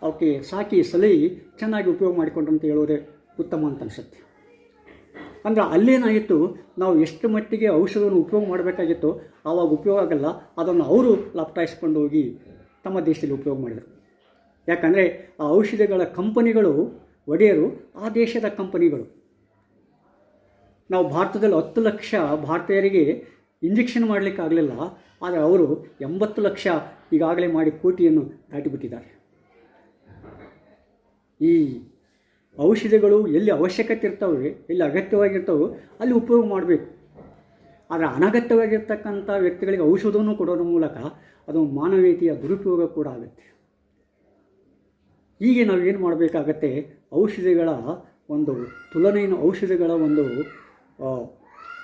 ಅವಕ್ಕೆ ಸಾಕಿ ಸಲಹಿ ಚೆನ್ನಾಗಿ ಉಪಯೋಗ ಮಾಡಿಕೊಂಡ್ರು ಅಂತ ಹೇಳೋದೇ ಉತ್ತಮ ಅಂತ ಅನಿಸುತ್ತೆ. ಅಂದರೆ ಅಲ್ಲೇನಾಗಿತ್ತು, ನಾವು ಎಷ್ಟು ಮಟ್ಟಿಗೆ ಔಷಧವನ್ನು ಉಪಯೋಗ ಮಾಡಬೇಕಾಗಿತ್ತು ಆವಾಗ ಉಪಯೋಗ ಆಗಲ್ಲ, ಅದನ್ನು ಅವರು ಲಪ್ಟಾಯಿಸ್ಕೊಂಡು ಹೋಗಿ ತಮ್ಮ ದೇಶದಲ್ಲಿ ಉಪಯೋಗ ಮಾಡಿದರು. ಯಾಕಂದರೆ ಆ ಔಷಧಿಗಳ ಕಂಪನಿಗಳು ಒಡೆಯರು ಆ ದೇಶದ ಕಂಪನಿಗಳು. ನಾವು ಭಾರತದಲ್ಲಿ 10 ಲಕ್ಷ ಭಾರತೀಯರಿಗೆ ಇಂಜೆಕ್ಷನ್ ಮಾಡಲಿಕ್ಕಾಗಲಿಲ್ಲ, ಆದರೆ ಅವರು 80 ಲಕ್ಷ ಈಗಾಗಲೇ ಮಾಡಿ ಕೋಟಿಯನ್ನು ದಾಟಿಬಿಟ್ಟಿದ್ದಾರೆ. ಈ ಔಷಧಿಗಳು ಎಲ್ಲಿ ಅವಶ್ಯಕತೆ ಇರ್ತವೆ, ಎಲ್ಲಿ ಅಗತ್ಯವಾಗಿರ್ತವೆ ಅಲ್ಲಿ ಉಪಯೋಗ ಮಾಡಬೇಕು. ಆದರೆ ಅನಗತ್ಯವಾಗಿರ್ತಕ್ಕಂಥ ವ್ಯಕ್ತಿಗಳಿಗೆ ಔಷಧವನ್ನು ಕೊಡೋದ್ರ ಮೂಲಕ ಅದು ಮಾನವೀಯತೆಯ ದುರುಪಯೋಗ ಕೂಡ ಆಗುತ್ತೆ. ಹೀಗೆ ನಾವು ಏನು ಮಾಡಬೇಕಾಗತ್ತೆ, ಔಷಧಿಗಳ ಒಂದು ತುಲನೆಯನ್ನು, ಔಷಧಿಗಳ ಒಂದು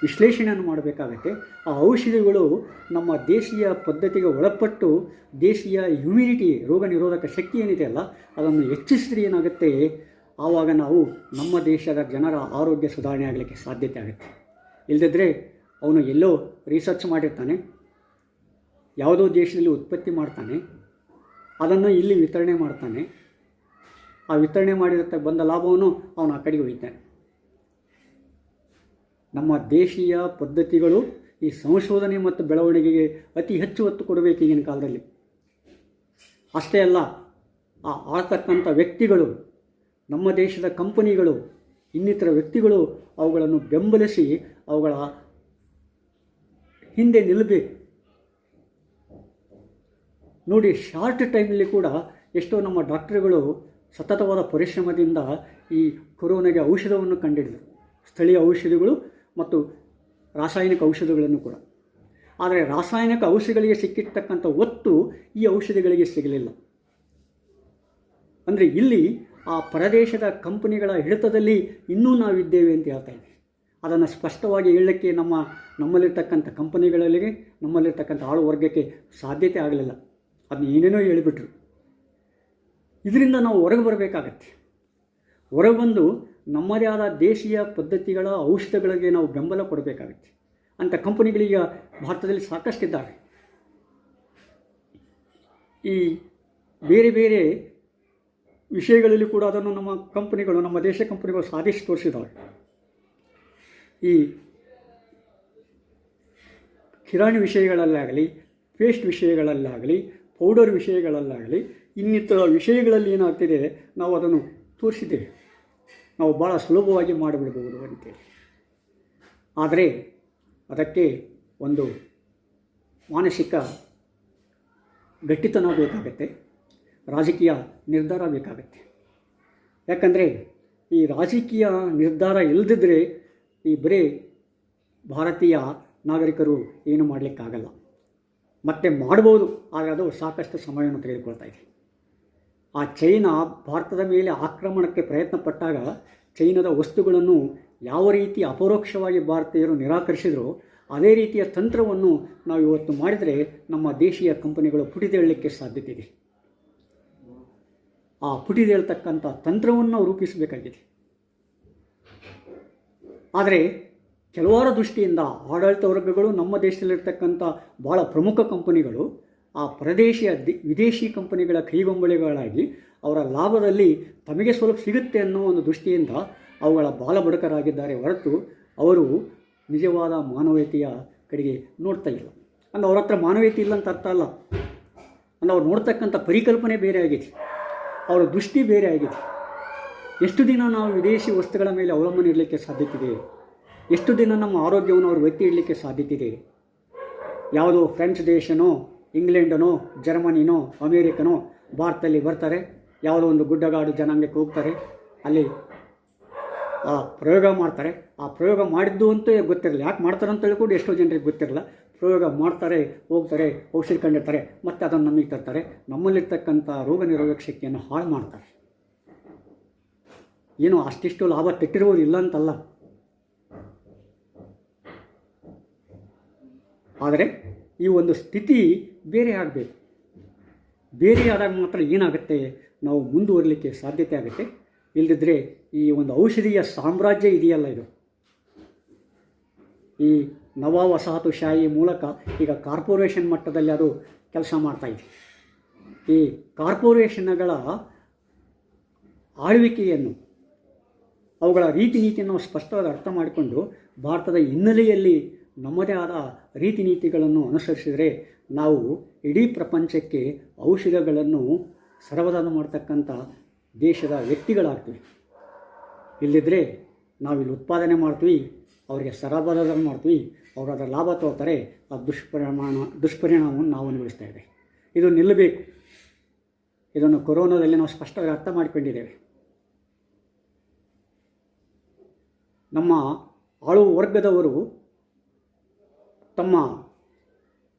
ವಿಶ್ಲೇಷಣೆಯನ್ನು ಮಾಡಬೇಕಾಗತ್ತೆ. ಆ ಔಷಧಿಗಳು ನಮ್ಮ ದೇಶೀಯ ಪದ್ಧತಿಗೆ ಒಳಪಟ್ಟು ದೇಶೀಯ ಇಮ್ಯುನಿಟಿ, ರೋಗ ನಿರೋಧಕ ಶಕ್ತಿ ಏನಿದೆಯಲ್ಲ ಅದನ್ನು ಹೆಚ್ಚಿಸಿದ್ರೆ ಏನಾಗುತ್ತೆ, ಆವಾಗ ನಾವು ನಮ್ಮ ದೇಶದ ಜನರ ಆರೋಗ್ಯ ಸುಧಾರಣೆ ಆಗಲಿಕ್ಕೆ ಸಾಧ್ಯತೆ ಆಗುತ್ತೆ. ಇಲ್ಲದಿದ್ದರೆ ಅವನು ಎಲ್ಲೋ ರಿಸರ್ಚ್ ಮಾಡಿರ್ತಾನೆ, ಯಾವುದೋ ದೇಶದಲ್ಲಿ ಉತ್ಪತ್ತಿ ಮಾಡ್ತಾನೆ, ಅದನ್ನು ಇಲ್ಲಿ ವಿತರಣೆ ಮಾಡ್ತಾನೆ, ಆ ವಿತರಣೆ ಮಾಡಿದ ಬಂದ ಲಾಭವನ್ನು ಅವನು ಆ ಕಡೆಗೆ ಒಯ್ತಾನೆ. ನಮ್ಮ ದೇಶೀಯ ಪದ್ಧತಿಗಳು ಈ ಸಂಶೋಧನೆ ಮತ್ತು ಬೆಳವಣಿಗೆಗೆ ಅತಿ ಹೆಚ್ಚು ಒತ್ತು ಕೊಡಬೇಕು ಈಗಿನ ಕಾಲದಲ್ಲಿ. ಅಷ್ಟೇ ಅಲ್ಲ, ಆ ಆಳ್ತಕ್ಕಂಥ ವ್ಯಕ್ತಿಗಳು, ನಮ್ಮ ದೇಶದ ಕಂಪನಿಗಳು, ಇನ್ನಿತರ ವ್ಯಕ್ತಿಗಳು ಅವುಗಳನ್ನು ಬೆಂಬಲಿಸಿ ಅವುಗಳ ಹಿಂದೆ ನಿಲ್ಲಬೇಕು. ನೋಡಿ, ಶಾರ್ಟ್ ಟೈಮಲ್ಲಿ ಕೂಡ ಎಷ್ಟೋ ನಮ್ಮ ಡಾಕ್ಟ್ರುಗಳು ಸತತವಾದ ಪರಿಶ್ರಮದಿಂದ ಈ ಕೊರೋನಾಗೆ ಔಷಧವನ್ನು ಕಂಡುಹಿಡಿದರು. ಸ್ಥಳೀಯ ಔಷಧಿಗಳು ಮತ್ತು ರಾಸಾಯನಿಕ ಔಷಧಗಳನ್ನು ಕೂಡ. ಆದರೆ ರಾಸಾಯನಿಕ ಔಷಧಿಗಳಿಗೆ ಸಿಕ್ಕಿರ್ತಕ್ಕಂಥ ಒತ್ತು ಈ ಔಷಧಿಗಳಿಗೆ ಸಿಗಲಿಲ್ಲ. ಅಂದರೆ ಇಲ್ಲಿ ಆ ಪರದೇಶದ ಕಂಪನಿಗಳ ಹಿಡಿತದಲ್ಲಿ ಇನ್ನೂ ನಾವಿದ್ದೇವೆ ಅಂತ ಹೇಳ್ತಾ ಇದ್ದೀವಿ. ಅದನ್ನು ಸ್ಪಷ್ಟವಾಗಿ ಹೇಳಲಿಕ್ಕೆ ನಮ್ಮಲ್ಲಿರ್ತಕ್ಕಂಥ ಕಂಪನಿಗಳಿಗೆ, ನಮ್ಮಲ್ಲಿರ್ತಕ್ಕಂಥ ಆಳುವರ್ಗಕ್ಕೆ ಸಾಧ್ಯತೆ ಆಗಲಿಲ್ಲ. ಅದನ್ನ ಏನೇನೋ ಹೇಳಿಬಿಟ್ರು. ಇದರಿಂದ ನಾವು ಹೊರಗೆ ಬರಬೇಕಾಗತ್ತೆ. ಹೊರಗೆ ಬಂದು ನಮ್ಮದೇ ಆದ ದೇಶೀಯ ಪದ್ಧತಿಗಳ ಔಷಧಗಳಿಗೆ ನಾವು ಬೆಂಬಲ ಕೊಡಬೇಕಾಗತ್ತೆ. ಅಂಥ ಕಂಪನಿಗಳೀಗ ಭಾರತದಲ್ಲಿ ಸಾಕಷ್ಟಿದ್ದಾವೆ. ಈ ಬೇರೆ ಬೇರೆ ವಿಷಯಗಳಲ್ಲಿ ಕೂಡ ಅದನ್ನು ನಮ್ಮ ದೇಶ ಕಂಪನಿಗಳು ಸಾಧಿಸಿ ತೋರಿಸಿದ್ದಾವೆ. ಈ ಕಿರಾಣಿ ವಿಷಯಗಳಲ್ಲಾಗಲಿ, ಪೇಸ್ಟ್ ವಿಷಯಗಳಲ್ಲಾಗಲಿ, ಪೌಡರ್ ವಿಷಯಗಳಲ್ಲಾಗಲಿ, ಇನ್ನಿತರ ವಿಷಯಗಳಲ್ಲಿ ಏನಾಗ್ತಿದೆ, ನಾವು ಅದನ್ನು ತೋರಿಸಿದ್ದೇವೆ. ನಾವು ಭಾಳ ಸುಲಭವಾಗಿ ಮಾಡಿಬಿಡ್ಬೋದು ಅಂತೇಳಿ. ಆದರೆ ಅದಕ್ಕೆ ಒಂದು ಮಾನಸಿಕ ಗಟ್ಟಿತನ ಬೇಕಾಗತ್ತೆ, ರಾಜಕೀಯ ನಿರ್ಧಾರ ಬೇಕಾಗತ್ತೆ. ಯಾಕಂದರೆ ಈ ರಾಜಕೀಯ ನಿರ್ಧಾರ ಇಲ್ಲದಿದ್ದರೆ ಈ ಬರೀ ಭಾರತೀಯ ನಾಗರಿಕರು ಏನು ಮಾಡಲಿಕ್ಕಾಗಲ್ಲ. ಮತ್ತೆ ಮಾಡ್ಬೋದು, ಆದರೆ ಅದು ಸಾಕಷ್ಟು ಸಮಯವನ್ನು ತೆಗೆದುಕೊಳ್ತಾ ಇದೆ. ಆ ಚೈನಾ ಭಾರತದ ಮೇಲೆ ಆಕ್ರಮಣಕ್ಕೆ ಪ್ರಯತ್ನ ಪಟ್ಟಾಗ ಚೈನಾದ ವಸ್ತುಗಳನ್ನು ಯಾವ ರೀತಿ ಅಪರೋಕ್ಷವಾಗಿ ಭಾರತೀಯರು ನಿರಾಕರಿಸಿದರೂ ಅದೇ ರೀತಿಯ ತಂತ್ರವನ್ನು ನಾವು ಇವತ್ತು ಮಾಡಿದರೆ ನಮ್ಮ ದೇಶೀಯ ಕಂಪನಿಗಳು ಪುಟಿದೇಳಲಿಕ್ಕೆ ಸಾಧ್ಯತೆ ಇದೆ. ಆ ಪುಟಿದೇಳ್ತಕ್ಕಂಥ ತಂತ್ರವನ್ನು ನಾವು ರೂಪಿಸಬೇಕಾಗಿದೆ. ಆದರೆ ಕೆಲವಾರು ದೃಷ್ಟಿಯಿಂದ ಆಡಳಿತ ವರ್ಗಗಳು, ನಮ್ಮ ದೇಶದಲ್ಲಿರ್ತಕ್ಕಂಥ ಭಾಳ ಪ್ರಮುಖ ಕಂಪನಿಗಳು ಆ ವಿದೇಶಿ ಕಂಪನಿಗಳ ಕೈಗೊಂಬಳಿಗಳಾಗಿ ಅವರ ಲಾಭದಲ್ಲಿ ತಮಗೆ ಸ್ವಲ್ಪ ಸಿಗುತ್ತೆ ಅನ್ನೋ ಒಂದು ದೃಷ್ಟಿಯಿಂದ ಅವುಗಳ ಬಾಲಬಡಕರಾಗಿದ್ದಾರೆ ಹೊರತು ಅವರು ನಿಜವಾದ ಮಾನವೀಯತೆಯ ಕಡೆಗೆ ನೋಡ್ತಾ ಇಲ್ಲ. ಅಂದರೆ ಅವ್ರ ಹತ್ರ ಮಾನವೀಯತೆ ಇಲ್ಲ ಅಂತ ಅರ್ಥ ಅಲ್ಲ. ಅಂದರೆ ಅವ್ರು ನೋಡ್ತಕ್ಕಂಥ ಪರಿಕಲ್ಪನೆ ಬೇರೆ ಆಗಿದೆ, ಅವರ ದೃಷ್ಟಿ ಬೇರೆ ಆಗಿದೆ. ಎಷ್ಟು ದಿನ ನಾವು ವಿದೇಶಿ ವಸ್ತುಗಳ ಮೇಲೆ ಅವಲಂಬನೆ ಇರಲಿಕ್ಕೆ ಸಾಧ್ಯತೆ ಇದೆ? ಎಷ್ಟು ದಿನ ನಮ್ಮ ಆರೋಗ್ಯವನ್ನು ಅವರು ಎತ್ತಿ ಇಡಲಿಕ್ಕೆ ಸಾಧ್ಯತೆ ಇದೆ? ಯಾವುದೋ ಫ್ರೆಂಚ್ ದೇಶನೋ, ಇಂಗ್ಲೆಂಡನೋ, ಜರ್ಮನಿನೋ, ಅಮೇರಿಕನೋ ಭಾರತದಲ್ಲಿ ಬರ್ತಾರೆ, ಯಾವುದೋ ಒಂದು ಗುಡ್ಡಗಾಡು ಜನಾಂಗಕ್ಕೆ ಹೋಗ್ತಾರೆ, ಅಲ್ಲಿ ಪ್ರಯೋಗ ಮಾಡ್ತಾರೆ. ಆ ಪ್ರಯೋಗ ಮಾಡಿದ್ದು ಅಂತೂ ಗೊತ್ತಿರಲಿಲ್ಲ, ಯಾಕೆ ಮಾಡ್ತಾರೆ ಅಂತ ಹೇಳ್ಕೊಂಡು ಎಷ್ಟೋ ಜನರಿಗೆ ಗೊತ್ತಿರಲ್ಲ. ಪ್ರಯೋಗ ಮಾಡ್ತಾರೆ, ಹೋಗ್ತಾರೆ, ಔಷಧಿ ಕಂಡಿರ್ತಾರೆ, ಮತ್ತು ಅದನ್ನು ನಮಗೆ ತರ್ತಾರೆ. ನಮ್ಮಲ್ಲಿರ್ತಕ್ಕಂಥ ರೋಗ ನಿರೋಧಕ ಶಕ್ತಿಯನ್ನು ಹಾಳು ಮಾಡ್ತಾರೆ. ಏನೋ ಅಷ್ಟಿಷ್ಟು ಲಾಭ ತೆಟ್ಟಿರ್ಬೋದು, ಇಲ್ಲ ಅಂತಲ್ಲ. ಆದರೆ ಈ ಒಂದು ಸ್ಥಿತಿ ಬೇರೆ ಆಗಬೇಕು. ಬೇರೆ ಆದಾಗ ಮಾತ್ರ ಏನಾಗುತ್ತೆ, ನಾವು ಮುಂದುವರಲಿಕ್ಕೆ ಸಾಧ್ಯತೆ ಆಗುತ್ತೆ. ಇಲ್ಲದಿದ್ದರೆ ಈ ಒಂದು ಔಷಧಿಯ ಸಾಮ್ರಾಜ್ಯ ಇದೆಯಲ್ಲ, ಇದು ಈ ನವ ವಸಾಹತುಶಾಹಿ ಮೂಲಕ ಈಗ ಕಾರ್ಪೊರೇಷನ್ ಮಟ್ಟದಲ್ಲಿ ಅದು ಕೆಲಸ ಮಾಡ್ತಾಯಿದೆ. ಈ ಕಾರ್ಪೊರೇಷನ್ಗಳ ಆಳ್ವಿಕೆಯನ್ನು, ಅವುಗಳ ರೀತಿ ನೀತಿಯನ್ನು ಸ್ಪಷ್ಟವಾಗಿ ಅರ್ಥ ಮಾಡಿಕೊಂಡು ಭಾರತದ ಹಿನ್ನೆಲೆಯಲ್ಲಿ ನಮ್ಮದೇ ಆದ ರೀತಿ ನೀತಿಗಳನ್ನು ಅನುಸರಿಸಿದರೆ ನಾವು ಇಡೀ ಪ್ರಪಂಚಕ್ಕೆ ಔಷಧಗಳನ್ನು ಸರಬರಾಜು ಮಾಡ್ತಕ್ಕಂಥ ದೇಶದ ವ್ಯಕ್ತಿಗಳಾಗ್ತೀವಿ. ಇಲ್ಲಿದ್ದರೆ ನಾವಿಲ್ಲಿ ಉತ್ಪಾದನೆ ಮಾಡ್ತೀವಿ, ಅವರಿಗೆ ಸರಬರಾಜು ಮಾಡ್ತೀವಿ, ಅವರು ಅದರ ಲಾಭ ತಗೋತಾರೆ. ಆ ದುಷ್ಪರಿಣಾಮವನ್ನು ನಾವು ಅನುಭವಿಸ್ತಾ ಇದ್ದೇವೆ. ಇದು ನಿಲ್ಲಬೇಕು. ಇದನ್ನು ಕೊರೋನಾದಲ್ಲಿ ನಾವು ಸ್ಪಷ್ಟವಾಗಿ ಅರ್ಥ ಮಾಡಿಕೊಂಡಿದ್ದೇವೆ. ನಮ್ಮ ಆಳುವ ವರ್ಗದವರು ತಮ್ಮ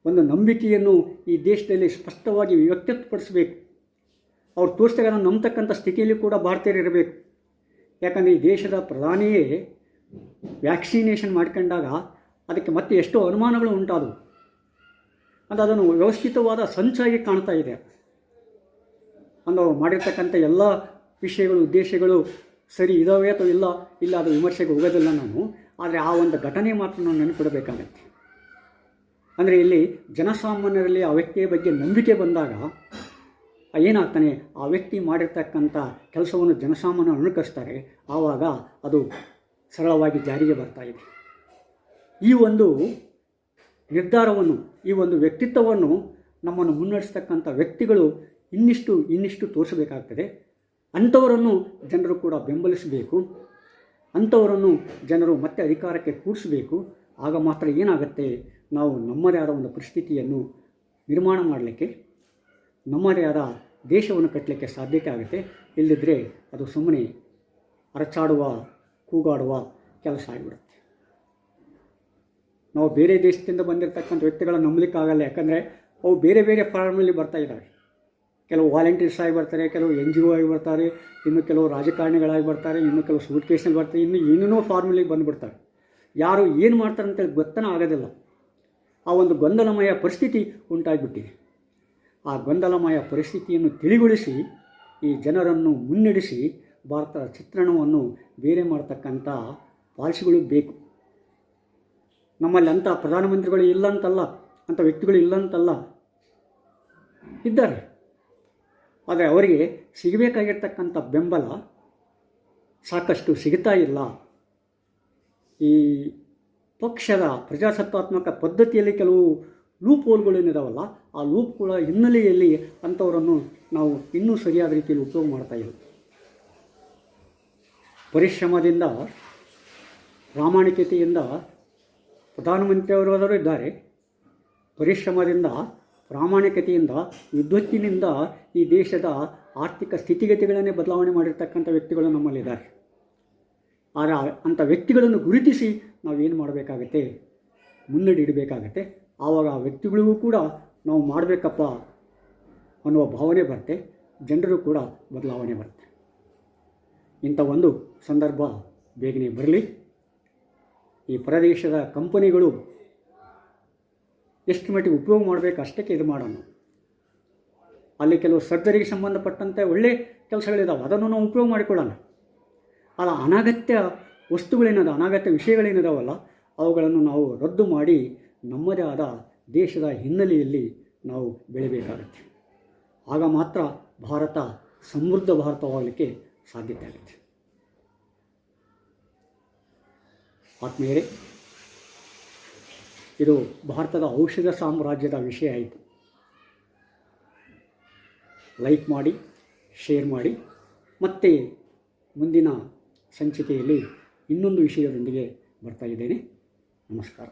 ಒಂದು ನಂಬಿಕೆಯನ್ನು ಈ ದೇಶದಲ್ಲಿ ಸ್ಪಷ್ಟವಾಗಿ ವ್ಯಕ್ತಪಡಿಸಬೇಕು. ಅವ್ರು ತೋರಿಸಿದಾಗ ನಾವು ನಂಬತಕ್ಕಂಥ ಸ್ಥಿತಿಯಲ್ಲಿ ಕೂಡ ಭಾರತೀಯರು ಇರಬೇಕು. ಯಾಕಂದರೆ ಈ ದೇಶದ ಪ್ರಧಾನಿಯೇ ವ್ಯಾಕ್ಸಿನೇಷನ್ ಮಾಡ್ಕೊಂಡಾಗ ಅದಕ್ಕೆ ಮತ್ತೆ ಎಷ್ಟೋ ಅನುಮಾನಗಳು ಉಂಟಾದವು. ಅಂದರೆ ಅದನ್ನು ವ್ಯವಸ್ಥಿತವಾದ ಸಂಚಾಗಿ ಕಾಣ್ತಾ ಇದೆ. ಅಂದರೆ ಅವ್ರು ಮಾಡಿರ್ತಕ್ಕಂಥ ಎಲ್ಲ ವಿಷಯಗಳು, ಉದ್ದೇಶಗಳು ಸರಿ ಇದಾವೆ ಅಥವಾ ಇಲ್ಲ ಅದು ವಿಮರ್ಶೆಗೆ ಹೋಗೋದಿಲ್ಲ ನಾನು. ಆದರೆ ಆ ಒಂದು ಘಟನೆ ಮಾತ್ರ ನಾವು ನೆನಪಿಡಬೇಕಾಗತ್ತೆ. ಅಂದರೆ ಇಲ್ಲಿ ಜನಸಾಮಾನ್ಯರಲ್ಲಿ ಆ ವ್ಯಕ್ತಿಯ ಬಗ್ಗೆ ನಂಬಿಕೆ ಬಂದಾಗ ಏನಾಗ್ತಾನೆ, ಆ ವ್ಯಕ್ತಿ ಮಾಡಿರ್ತಕ್ಕಂಥ ಕೆಲಸವನ್ನು ಜನಸಾಮಾನ್ಯರು ಅನುಕರಿಸ್ತಾರೆ. ಆವಾಗ ಅದು ಸರಳವಾಗಿ ಜಾರಿಗೆ ಬರ್ತಾ ಇದೆ. ಈ ಒಂದು ನಿರ್ಧಾರವನ್ನು, ಈ ಒಂದು ವ್ಯಕ್ತಿತ್ವವನ್ನು ನಮ್ಮನ್ನು ಮುನ್ನಡೆಸ್ತಕ್ಕಂಥ ವ್ಯಕ್ತಿಗಳು ಇನ್ನಿಷ್ಟು ತೋರಿಸಬೇಕಾಗ್ತದೆ. ಅಂಥವರನ್ನು ಜನರು ಕೂಡ ಬೆಂಬಲಿಸಬೇಕು. ಅಂಥವರನ್ನು ಜನರು ಮತ್ತೆ ಅಧಿಕಾರಕ್ಕೆ ಕೂರಿಸಬೇಕು. ಆಗ ಮಾತ್ರ ಏನಾಗುತ್ತೆ, ನಾವು ನಮ್ಮದೇ ಆದ ಒಂದು ಪರಿಸ್ಥಿತಿಯನ್ನು ನಿರ್ಮಾಣ ಮಾಡಲಿಕ್ಕೆ ನಮ್ಮದೇ ಆದ ದೇಶವನ್ನು ಕಟ್ಟಲಿಕ್ಕೆ ಸಾಧ್ಯತೆ ಆಗುತ್ತೆ. ಇಲ್ಲದಿದ್ದರೆ ಅದು ಸುಮ್ಮನೆ ಅರಚಾಡುವ ಕೂಗಾಡುವ ಕೆಲಸ ಆಗಿಬಿಡುತ್ತೆ. ನಾವು ಬೇರೆ ದೇಶದಿಂದ ಬಂದಿರತಕ್ಕಂಥ ವ್ಯಕ್ತಿಗಳನ್ನು ನಂಬಲಿಕ್ಕಾಗಲ್ಲ. ಯಾಕಂದರೆ ಅವು ಬೇರೆ ಬೇರೆ ಫಾರ್ಮಲ್ಲಿ ಬರ್ತಾ ಇದ್ದಾವೆ. ಕೆಲವು ವಾಲಂಟಿಯರ್ಸ್ ಆಗಿ ಬರ್ತಾರೆ, ಕೆಲವು NGO ಆಗಿ ಬರ್ತಾರೆ, ಇನ್ನು ಕೆಲವು ರಾಜಕಾರಣಿಗಳಾಗಿ ಬರ್ತಾರೆ, ಇನ್ನು ಕೆಲವು ಸೂಟ್ ಕೇಸ್ನಲ್ಲಿ ಬರ್ತಾರೆ, ಇನ್ನು ಏನೇನೋ ಫಾರ್ಮಲ್ಲಿಗೆ ಬಂದುಬಿಡ್ತಾರೆ. ಯಾರು ಏನು ಮಾಡ್ತಾರೆ ಅಂತೇಳಿ ಗೊತ್ತನೇ ಆಗೋದಿಲ್ಲ. ಆ ಒಂದು ಗೊಂದಲಮಯ ಪರಿಸ್ಥಿತಿ ಉಂಟಾಗಿಬಿಟ್ಟಿದೆ. ಆ ಗೊಂದಲಮಯ ಪರಿಸ್ಥಿತಿಯನ್ನು ತಿಳಿಗೊಳಿಸಿ ಈ ಜನರನ್ನು ಮುನ್ನಡೆಸಿ ಭಾರತದ ಚಿತ್ರಣವನ್ನು ಬೇರೆ ಮಾಡ್ತಕ್ಕಂಥ ಪಾಲಿಸಿಗಳು ಬೇಕು. ನಮ್ಮಲ್ಲಿ ಅಂಥ ಪ್ರಧಾನಮಂತ್ರಿಗಳು ಇಲ್ಲ ಅಂತಲ್ಲ, ಅಂಥ ವ್ಯಕ್ತಿಗಳು ಇಲ್ಲ ಅಂತಲ್ಲ, ಇದ್ದಾರೆ. ಆದರೆ ಅವರಿಗೆ ಸಿಗಬೇಕಾಗಿರ್ತಕ್ಕಂಥ ಬೆಂಬಲ ಸಾಕಷ್ಟು ಸಿಗ್ತಾ ಇಲ್ಲ. ಈ ಪಕ್ಷದ ಪ್ರಜಾಸತ್ತಾತ್ಮಕ ಪದ್ಧತಿಯಲ್ಲಿ ಕೆಲವು ಲೂಪ್ ಹೋಲ್ಗಳೇನಿದಾವಲ್ಲ, ಆ ಲೂಪ್ಗಳ ಹಿನ್ನೆಲೆಯಲ್ಲಿ ಅಂಥವರನ್ನು ನಾವು ಇನ್ನೂ ಸರಿಯಾದ ರೀತಿಯಲ್ಲಿ ಉಪಯೋಗ ಮಾಡ್ತಾ ಇಲ್ಲ. ಪರಿಶ್ರಮದಿಂದ, ಪ್ರಾಮಾಣಿಕತೆಯಿಂದ ಪ್ರಧಾನಮಂತ್ರಿಯವರಾದರೂ ಇದ್ದಾರೆ. ಪರಿಶ್ರಮದಿಂದ, ಪ್ರಾಮಾಣಿಕತೆಯಿಂದ, ವಿದ್ವತ್ತಿನಿಂದ ಈ ದೇಶದ ಆರ್ಥಿಕ ಸ್ಥಿತಿಗತಿಗಳನ್ನೇ ಬದಲಾವಣೆ ಮಾಡಿರ್ತಕ್ಕಂಥ ವ್ಯಕ್ತಿಗಳು ನಮ್ಮಲ್ಲಿದ್ದಾರೆ. ಆದರೆ ಅಂಥ ವ್ಯಕ್ತಿಗಳನ್ನು ಗುರುತಿಸಿ ನಾವೇನು ಮಾಡಬೇಕಾಗತ್ತೆ, ಮುನ್ನಡೆ ಇಡಬೇಕಾಗತ್ತೆ. ಆವಾಗ ಆ ವ್ಯಕ್ತಿಗಳಿಗೂ ಕೂಡ ನಾವು ಮಾಡಬೇಕಪ್ಪ ಅನ್ನುವ ಭಾವನೆ ಬರುತ್ತೆ, ಜನರು ಕೂಡ ಬದಲಾವಣೆ ಬರುತ್ತೆ. ಇಂಥ ಒಂದು ಸಂದರ್ಭ ಬೇಗನೆ ಬರಲಿ. ಈ ಪ್ರದೇಶದ ಕಂಪನಿಗಳು ಎಷ್ಟು ಮಟ್ಟಿಗೆ ಉಪಯೋಗ ಮಾಡಬೇಕು ಅಷ್ಟಕ್ಕೆ ಇದು ಮಾಡೋಣ. ಅಲ್ಲಿ ಕೆಲವು ಸರ್ಜರಿಗೆ ಸಂಬಂಧಪಟ್ಟಂತೆ ಒಳ್ಳೆ ಕೆಲಸಗಳಿದ್ದಾವೆ, ಅದನ್ನು ನಾವು ಉಪಯೋಗ ಮಾಡಿಕೊಳ್ಳೋಣ. ಅಲ್ಲ, ಅನಗತ್ಯ ವಸ್ತುಗಳೇನದ, ಅನಗತ್ಯ ವಿಷಯಗಳೇನಿದಾವಲ್ಲ, ಅವುಗಳನ್ನು ನಾವು ರದ್ದು ಮಾಡಿ ನಮ್ಮದೇ ಆದ ದೇಶದ ಹಿನ್ನೆಲೆಯಲ್ಲಿ ನಾವು ಬೆಳಿಬೇಕಾಗತ್ತೆ. ಆಗ ಮಾತ್ರ ಭಾರತ ಸಮೃದ್ಧ ಭಾರತವಾಗಲಿಕ್ಕೆ ಸಾಧ್ಯತೆ ಆಗುತ್ತೆ. ಆತ್ಮೀಯರೇ, ಇದು ಭಾರತದ ಔಷಧ ಸಾಮ್ರಾಜ್ಯದ ವಿಷಯ ಆಯಿತು. ಲೈಕ್ ಮಾಡಿ, ಶೇರ್ ಮಾಡಿ. ಮತ್ತೆ ಮುಂದಿನ ಸಂಚಿಕೆಯಲ್ಲಿ ಇನ್ನೊಂದು ವಿಷಯದೊಂದಿಗೆ ಬರ್ತಾ ಇದ್ದೇನೆ. ನಮಸ್ಕಾರ.